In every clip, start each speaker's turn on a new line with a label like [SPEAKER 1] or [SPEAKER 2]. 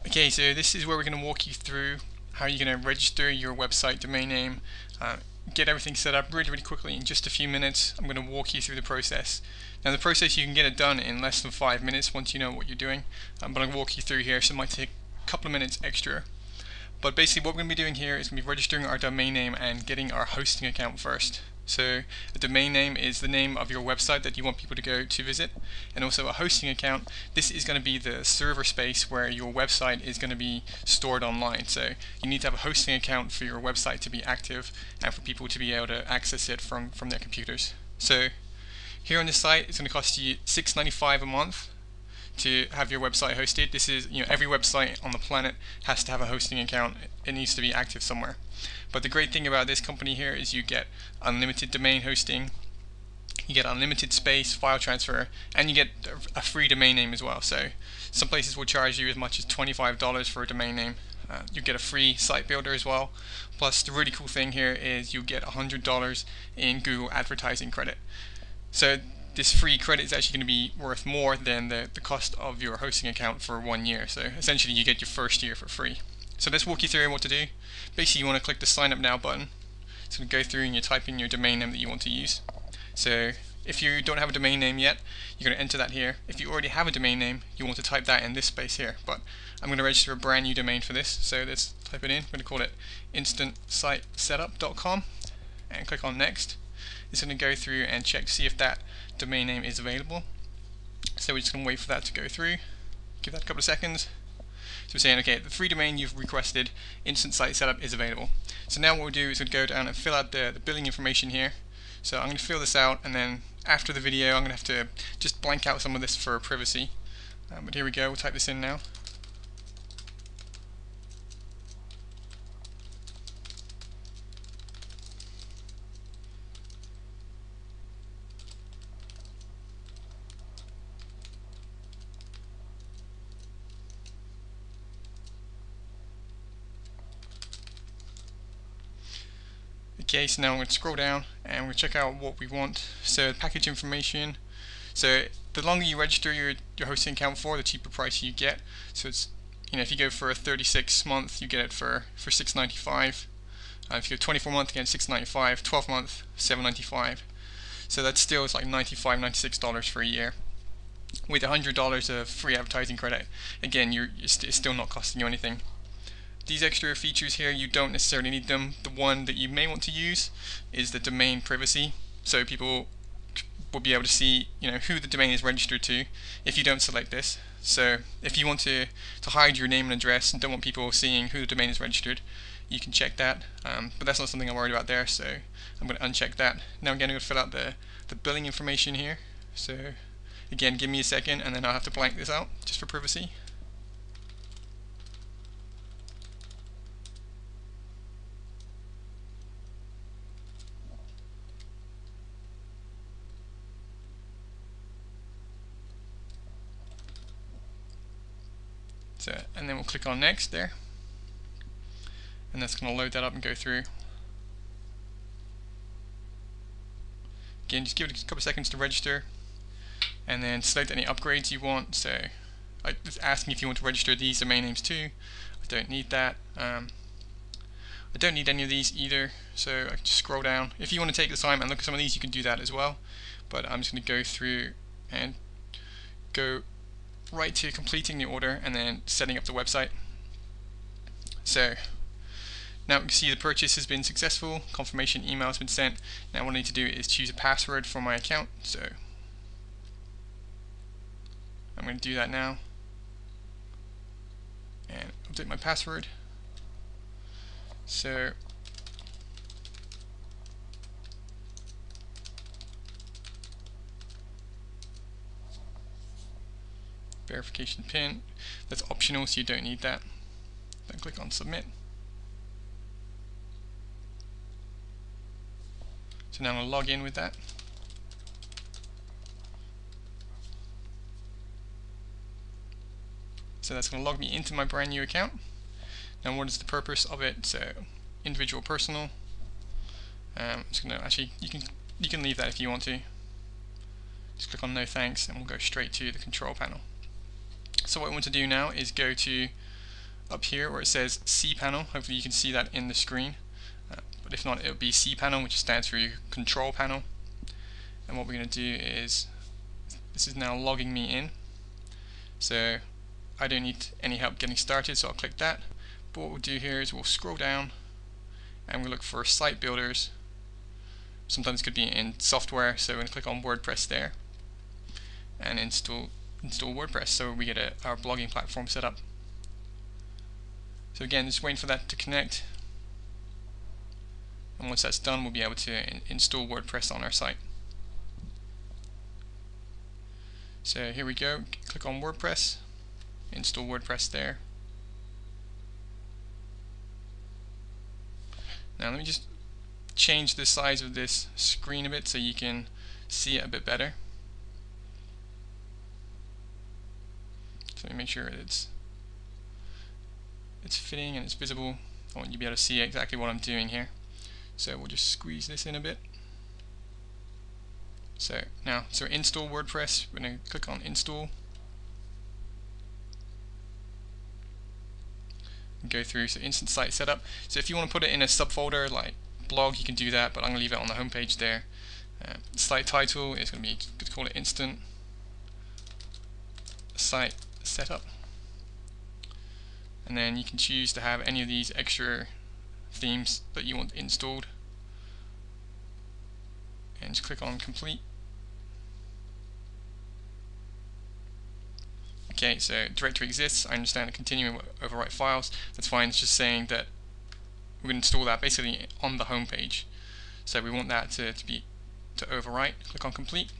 [SPEAKER 1] Okay, so this is where we're going to walk you through how you're going to register your website domain name, get everything set up really quickly in just a few minutes. I'm going to walk you through the process. Now the process, you can get it done in less than 5 minutes once you know what you're doing, but I'm going to walk you through here, so it might take a couple of minutes extra. But basically what we're going to be doing here is going to be registering our domain name and getting our hosting account first. So a domain name is the name of your website that you want people to go to visit, and also a hosting account, this is going to be the server space where your website is going to be stored online. So you need to have a hosting account for your website to be active and for people to be able to access it from their computers. So here on this site, it's going to cost you $6.95 a month to have your website hosted. This is, every website on the planet has to have a hosting account. It needs to be active somewhere. But the great thing about this company here is you get unlimited domain hosting, you get unlimited space, file transfer, and you get a free domain name as well. So some places will charge you as much as $25 for a domain name. You get a free site builder as well. Plus the really cool thing here is you get $100 in Google advertising credit. So this free credit is actually going to be worth more than the cost of your hosting account for 1 year. So essentially you get your first year for free. So let's walk you through what to do. Basically you want to click the sign up now button. It's going to go through and you type in your domain name that you want to use. So if you don't have a domain name yet, you're going to enter that here. If you already have a domain name, you want to type that in this space here. But I'm going to register a brand new domain for this, so let's type it in. I'm going to call it instantsitesetup.com and click on next. It's going to go through and check to see if that domain name is available. So we're just going to wait for that to go through. Give that a couple of seconds. So we're saying, okay, the free domain you've requested, Instant Site Setup, is available. So now what we'll do is we'll go down and fill out the billing information here. So I'm going to fill this out, and then after the video I'm going to have to just blank out some of this for privacy. But here we go, we'll type this in now. Okay, so now I'm going to scroll down and we'll check out what we want. So package information. So the longer you register your hosting account for, the cheaper price you get. So it's, if you go for a 36 month, you get it for $6.95. If you go 24 month, again $6.95. 12 month, $7.95. So that's still, it's like $95, $96 for a year. With $100 of free advertising credit, again, it's still not costing you anything. These extra features here, you don't necessarily need them. The one that you may want to use is the domain privacy, so people will be able to see who the domain is registered to if you don't select this. So if you want to hide your name and address and don't want people seeing who the domain is registered, you can check that, but that's not something I'm worried about there, so I'm going to uncheck that. Now again, I'm going to fill out the billing information here. So again, give me a second and then I'll have to blank this out just for privacy. So, and then we'll click on next there, and that's going to load that up and go through. Again, just give it a couple of seconds to register, and then select any upgrades you want. So it's asking if you want to register these domain names too. I don't need that. I don't need any of these either, so I can just scroll down. If you want to take the time and look at some of these, you can do that as well, but I'm just going to go through and go right to completing the order and then setting up the website. So now we can see the purchase has been successful, confirmation email has been sent. Now what I need to do is choose a password for my account, so I'm going to do that now and update my password. So verification PIN, that's optional, so you don't need that. Then click on submit. So now I'm going to log in with that. So that's going to log me into my brand new account. Now what is the purpose of it? So individual personal. I'm just going to actually, you can leave that if you want to. Just click on no thanks and we'll go straight to the control panel. So what I want to do now is go to up here where it says cPanel. Hopefully you can see that in the screen, but if not, it'll be cPanel, which stands for your control panel. And what we're going to do is, this is now logging me in, so I don't need any help getting started, so I'll click that. But what we'll do here is we'll scroll down and we'll look for site builders. Sometimes it could be in software, so we're going to click on WordPress there and install WordPress, so we get our blogging platform set up. So again, just waiting for that to connect, and once that's done, we'll be able to install WordPress on our site. So here we go, click on WordPress, install WordPress there. Now let me just change the size of this screen a bit so you can see it a bit better. So let me make sure it's fitting and it's visible. I want you to be able to see exactly what I'm doing here. So we'll just squeeze this in a bit. So now, install WordPress, we're going to click on install. Go through, so instant site setup. So if you want to put it in a subfolder like blog, you can do that, but I'm going to leave it on the home page there. Site title is going to be, good to call it instant site setup. And then you can choose to have any of these extra themes that you want installed. And just click on complete. Okay, so directory exists. I understand continuing overwrite files. That's fine. It's just saying that we're going to install that basically on the home page. So we want that to overwrite. Click on complete.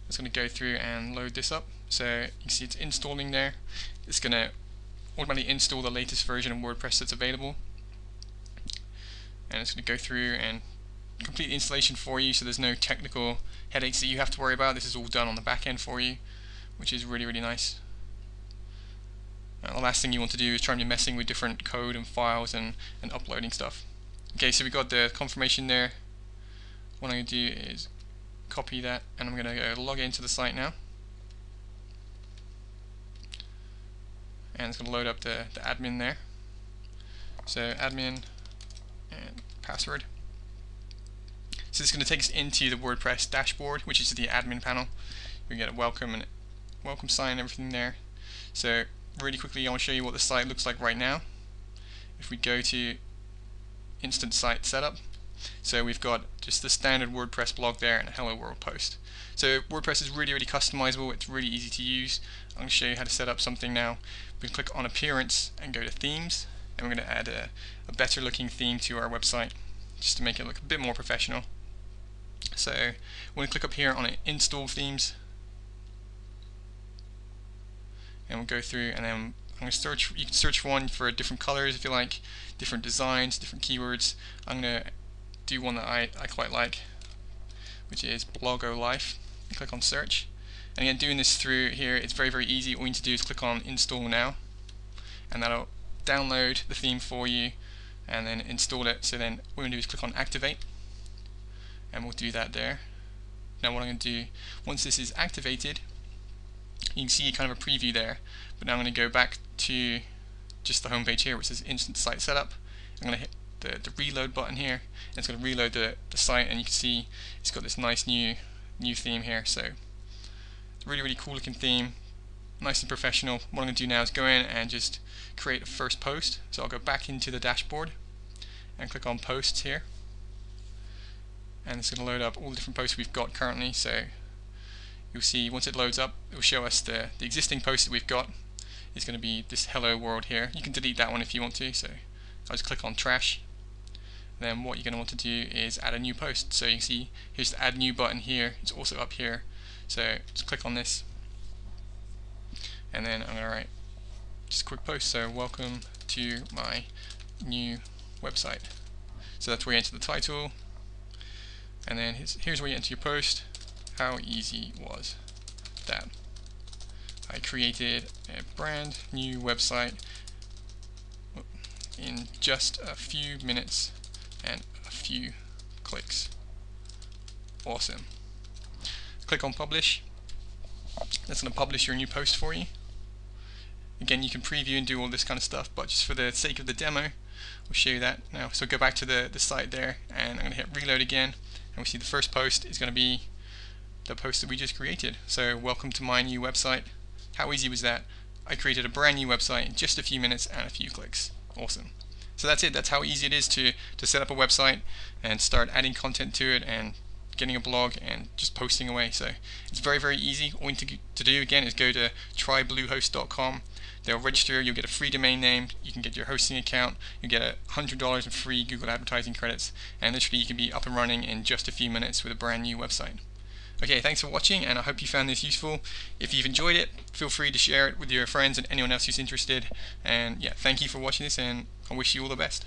[SPEAKER 1] It's going to go through and load this up. So you can see it's installing there. It's going to automatically install the latest version of WordPress that's available. And it's going to go through and complete the installation for you, so there's no technical headaches that you have to worry about. This is all done on the back end for you, which is really, really nice. The last thing you want to do is try and be messing with different code and files and uploading stuff. Okay, so we got the confirmation there. What I'm going to do is copy that, and I'm going to go log into the site now. And it's going to load up the admin there. So admin and password. So this is going to take us into the WordPress dashboard, which is the admin panel. We get a welcome and welcome sign and everything there. So really quickly, I want to show you what the site looks like right now. If we go to instant site setup, so we've got just the standard WordPress blog there and a hello world post. So WordPress is really, really customizable. It's really easy to use. I'm going to show you how to set up something now. We can click on appearance and go to themes, and we're going to add a better looking theme to our website just to make it look a bit more professional. So we're going to click up here on install themes, and we'll go through, and then I'm going to search. You can search for one for different colors if you like, different designs, different keywords. I'm going to do one that I quite like, which is Blogo Life. Click on search, and again, doing this through here, it's very, very easy. All you need to do is click on install now, and that'll download the theme for you and then install it. So then what we're going to do is click on activate, and we'll do that there. Now what I'm going to do, once this is activated, you can see kind of a preview there, but now I'm going to go back to just the home page here, which says instant site setup. I'm going to hit the reload button here, and it's going to reload the site, and you can see it's got this nice new theme here. So really, really cool looking theme, nice and professional. What I'm going to do now is go in and just create a first post. So I'll go back into the dashboard and click on posts here, and it's going to load up all the different posts we've got currently. So you'll see once it loads up, it will show us the existing post that we've got is going to be this hello world here. You can delete that one if you want to, so I'll just click on trash. Then what you're going to want to do is add a new post. So you can see here's the add new button here, it's also up here. So just click on this, and then I'm going to write just a quick post. So welcome to my new website. So that's where you enter the title, and then here's where you enter your post. How easy was that? I created a brand new website in just a few minutes and a few clicks. Awesome. Click on publish. That's going to publish your new post for you. Again, you can preview and do all this kind of stuff, but just for the sake of the demo, we'll show you that now. So go back to the site there, and I'm going to hit reload again, and we see the first post is going to be the post that we just created. So welcome to my new website. How easy was that? I created a brand new website in just a few minutes and a few clicks. Awesome. So that's it. That's how easy it is to set up a website and start adding content to it and getting a blog and just posting away. So it's very, very easy. All you need to do again is go to trybluehost.com. They'll register, you'll get a free domain name, you can get your hosting account, you get $100 in free Google advertising credits, and literally you can be up and running in just a few minutes with a brand new website. Okay, thanks for watching, and I hope you found this useful. If you've enjoyed it, feel free to share it with your friends and anyone else who's interested. And yeah, thank you for watching this, and I wish you all the best.